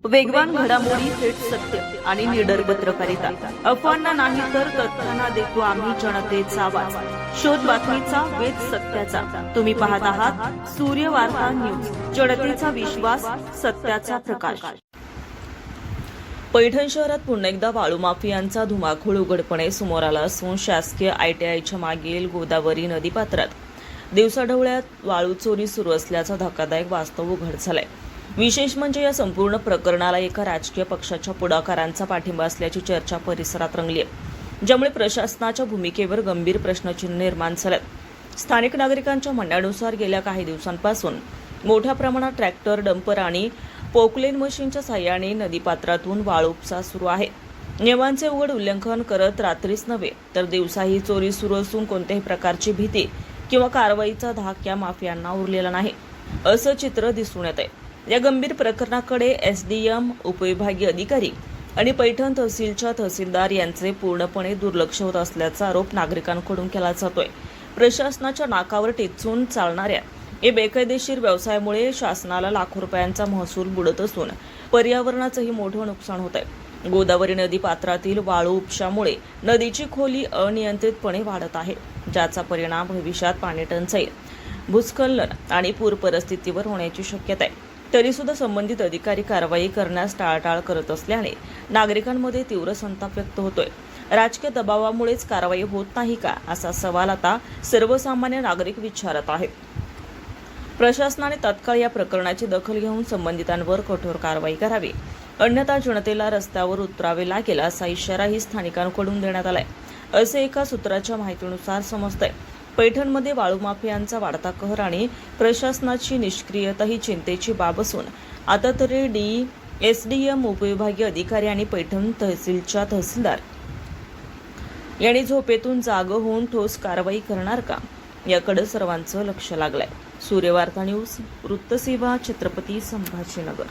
वेगवान घडामोडी, थेट सत्य आणि निडर पत्रकारिता. अफवांना नाही तर तथ्यांना देतो आम्ही जनतेचा आवाज. शोध बातमीचा, वेध सत्याचा. तुम्ही पाहत आहात सूर्य वार्ता न्यूज. जनतेचा विश्वास, सत्याचा प्रकाश. पैठण शहरात पुन्हा एकदा वाळू माफियांचा धुमाकूळ उघडपणे समोर आला असून शासकीय आयटीआयच्या मागील गोदावरी नदीपात्रात दिवसाढवळ्यात वाळू चोरी सुरू असल्याचं धक्कादायक वास्तव उघड झालंय. विशेष म्हणजे या संपूर्ण प्रकरणाला एका राजकीय पक्षाच्या पुढाकारांचा पाठिंबा असल्याची चर्चा परिसरात रंगली आहे, ज्यामुळे प्रशासनाच्या भूमिकेवर गंभीर प्रश्नचिन्ह निर्माण झालेत. स्थानिक नागरिकांच्या म्हणण्यानुसार गेल्या काही दिवसांपासून मोठ्या प्रमाणात ट्रॅक्टर, डंपर आणि पोकलेन मशीनच्या साहाय्याने नदीपात्रातून वाळू उपसा सुरू आहे. नियमांचे उघड उल्लंघन करत रात्रीच नव्हे तर दिवसाही चोरी सुरू असून कोणत्याही प्रकारची भीती किंवा कारवाईचा धाक या माफियांना उरलेला नाही, असं चित्र दिसून येत आहे. या गंभीर प्रकरणाकडे एसडीएम, उपविभागीय अधिकारी आणि पैठण तहसीलच्या तहसीलदार यांचे पूर्णपणे दुर्लक्ष होत असल्याचा आरोप नागरिकांकडून केला जातोय. प्रशासनाच्या नाकावर टेचून चालणाऱ्या या बेकायदेशीर व्यवसायामुळे शासनाला लाखो रुपयांचा महसूल बुडत असून पर्यावरणाचंही मोठं नुकसान होत आहे. गोदावरी नदी पात्रातील वाळू उपशामुळे नदीची खोली अनियंत्रितपणे वाढत आहे, ज्याचा परिणाम भविष्यात पाणी टंचाई, भूस्खलन आणि पूर परिस्थितीवर होण्याची शक्यता आहे. तरीसुद्धा संबंधित अधिकारी कारवाई करण्यास टाळाटाळ करत असल्याने नागरिकांमध्ये तीव्र संताप व्यक्त होतोय. राजकीय दबावामुळेच कारवाई होत नाही का, असा सवाल आता सर्वसामान्य नागरिक विचारत आहेत. प्रशासनाने तात्काळ या प्रकरणाची दखल घेऊन संबंधितांवर कठोर कारवाई करावी, अन्यथा जनतेला रस्त्यावर उतरावे लागेल, असा इशाराही स्थानिकांकडून देण्यात आलाय, असे एका सूत्राच्या माहितीनुसार समजतंय. पैठणमध्ये वाळू माफियांचा वाढता कहर आणि प्रशासनाची निष्क्रियता ही चिंतेची बाब असून आता तरी एसडीएम, उपविभागीय अधिकारी आणि पैठण तहसीलच्या तहसीलदार यांनी झोपेतून जाग होऊन ठोस कारवाई करणार का, याकडे सर्वांचं लक्ष लागलंय. सूर्यवार्ता न्यूज, वृत्तसेवा, छत्रपती संभाजीनगर.